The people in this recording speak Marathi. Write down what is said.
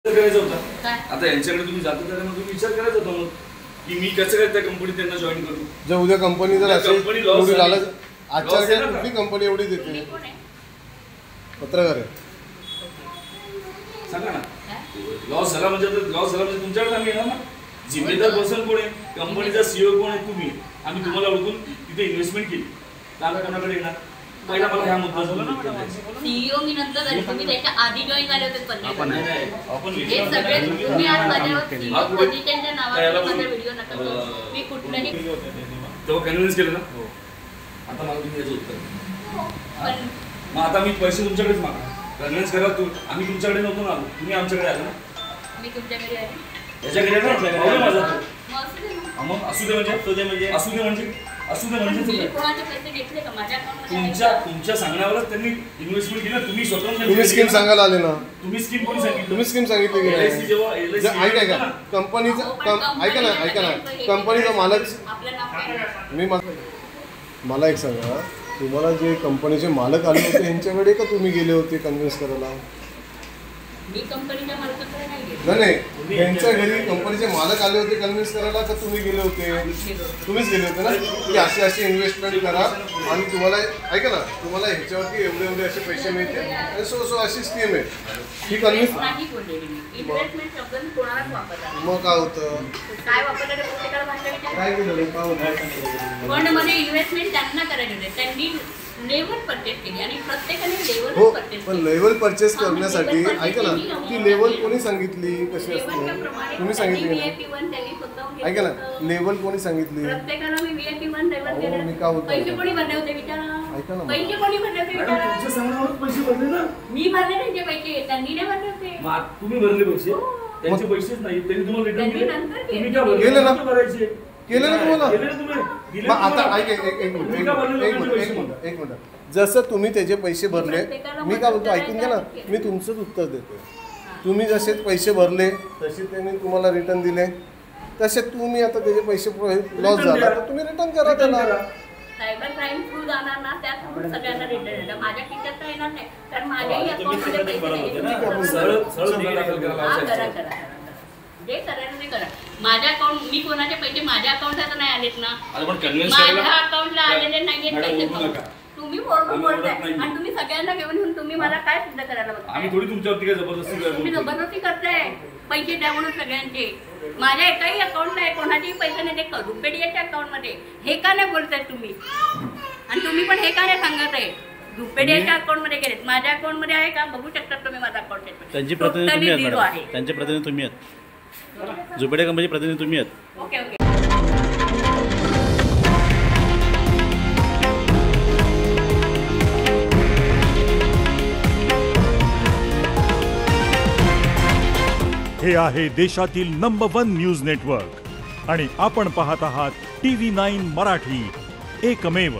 करायचं होतं आता यांच्याकडे तुम्ही जाता तर तुम्ही विचार करायचा होता मग की मी कसं काय त्या कंपनीत त्यांना जॉईन करू. जर उद्या कंपनी जर असेल एवढी झालं आजच्या काय कुठली कंपनी एवढी देते पत्रकार आहे सांगा ना. लॉस झाला म्हणजे तुमच्याकडे आम्ही येणार ना. जिम्मेदार पर्सन कोण आहे कंपनीचा सीईओ कोण आहे तुम्ही. आम्ही तुम्हाला ओळखून तिथे इन्व्हेस्टमेंट केली तर आम्ही कोणाकडे येणार. पहिला मला ह्या मुद्दा झाला ना सीईओ मी नंतर झाले तुम्ही त्याच्या आधी जॉईन झाले होते पण आपण हे सगळे तुम्ही आज माझ्यावर सीईओ पोझिशनच्या नावावर माझा व्हिडिओ नका करू. मी कुठल्याही तेव्हा कन्व्हिन्स केलं ना. आता मला तुम्ही याचं उत्तर पण मग आता मी पैसे तुमच्याकडेच मागा कन्व्हिन्स करा. आम्ही तुमच्याकडे नव्हतो ना तुम्ही आमच्याकडे आला ना. मी तुमच्याकडे आहे याच्याकडे ना माझा मग असू दे ना. असू दे म्हणजे मी कोणाचे पैसे घेतले का माझ्या अकाउंटमध्ये तुमच्या सांगण्यावरच त्यांनी इन्व्हेस्टमेंट केलं. तुम्ही स्वतः तुम्ही स्कीम सांगायला आले ना. तुम्ही स्कीम कोणी सांगितली. तुम्ही स्कीम सांगितली की नाही. ऐका कंपनीचा ऐका ना कंपनीचा मालक आपलं नाव काय मला एक सांगा तुम्हाला जे कंपनीचे मालक आले होते यांच्याकडे का तुम्ही गेले होते कन्व्हिन्स करायला. मी कंपनीच्या मालकाकडे नाही गेले. नाही यांच्या घरी कंपनीचे मालक आले होते कन्व्हिन्स करायला का तुम्ही गेले होते. तुम्हीच गेले होते ना की अशी इन्व्हेस्टमेंट करा आणि तुम्हाला ऐका ना तुम्हाला ह्याच्यावरती एवढे असे पैसे मिळते आणि सो अशी स्कीम आहे ही कन्व्हिन्स नाही बोललेली मी. इन्व्हेस्टमेंट शब्द मी कोणालाच वापरला नाही. मग काय होतं काय वापरलं ते प्रत्येकाला भाषा विचार काय केलं काय होतं पण मध्ये इन्व्हेस्टमेंट त्यांना करायचे होते. त्यांनी लेवल परचेस केली आणि प्रत्येकाने लेवल हो परचेस पण लेवल परचेस करण्यासाठी ऐका ना ती लेवल कोणी सांगितली कशी असते तुम्ही सांगितली ना. ऐका ना लेवल कोणी सांगितली. प्रत्येकाला मी VIP 1 लेवल मी का होतो पैसे कोणी भरले होते विचारा. ऐका ना पैसे कोणी भरले होते विचारा. तुमच्या सांगण्यावरच पैसे भरले ना. मी भरले त्यांचे पैसे त्यांनी नाही भरले होते. तुम्ही भरले पैसे त्यांचे पैसेच नाही त्यांनी तुम्हाला रिटर्न त्यांनी केले. नंतर तुम्ही काय भरले केले ना. भरायचे केलं ना तुम्हाला केले ना तुम्ही दिले मग आता तुम्हाला. ऐक एक मिनिट जसं तुम्ही त्याचे पैसे भरले मी काय बोलतो ऐकून घ्या ना मी तुमचंच उत्तर देतो. तुम्ही जसे पैसे भरले तसे त्यांनी तुम्हाला रिटर्न दिले तसे तुम्ही आता त्याचे पैसे लॉस झाला तर तुम्ही रिटर्न करा त्याला. सायबर क्राईम थ्रू जाणार ना त्या थ्रू सगळ्यांना रिटर्न येणार. माझ्या खिशात तर येणार नाही कारण माझ्याही अकाउंटमध्ये पैसे नाही. करा जे करायचं ते करा. माझ्या अकाउंट मी कोणाचे पैसे माझ्या अकाउंटला नाही आलेत ना. माझ्या अकाउंटला आलेले नाहीयेत पैसे. तुम्ही बोलताय आणि तुम्ही सगळ्यांना घेऊन येऊन तुम्ही मला काय सिद्ध करायला बघताय. आम्ही थोडी तुमच्यावरती काय जबरदस्ती तुम्ही जबरदस्ती करताय पैसे द्या म्हणून सगळ्यांचे. माझ्या एकाही अकाउंटला आहे कोणाचेही पैसे नाही ते रुपेडियाच्या अकाउंटमध्ये हे का नाही बोलताय तुम्ही. आणि तुम्ही पण हे का नाही सांगत आहे. रुपेडियाच्या अकाउंटमध्ये गेलेत माझ्या अकाउंटमध्ये आहे का बघू शकता तुम्ही माझा अकाउंट स्टेटमेंट. त्यांची प्रतिनिधी तुम्ही आहात मॅडम. त्यांचे प्रतिनिधी तुम्ही आहात. झुपेडिया कंपनीचे प्रतिनिधी तुम्ही आहात. Okay okay. हे आहे देशातील नंबर 1 न्यूज नेटवर्क आणि आपण पाहत आहात TV9 मराठी, एकमेव.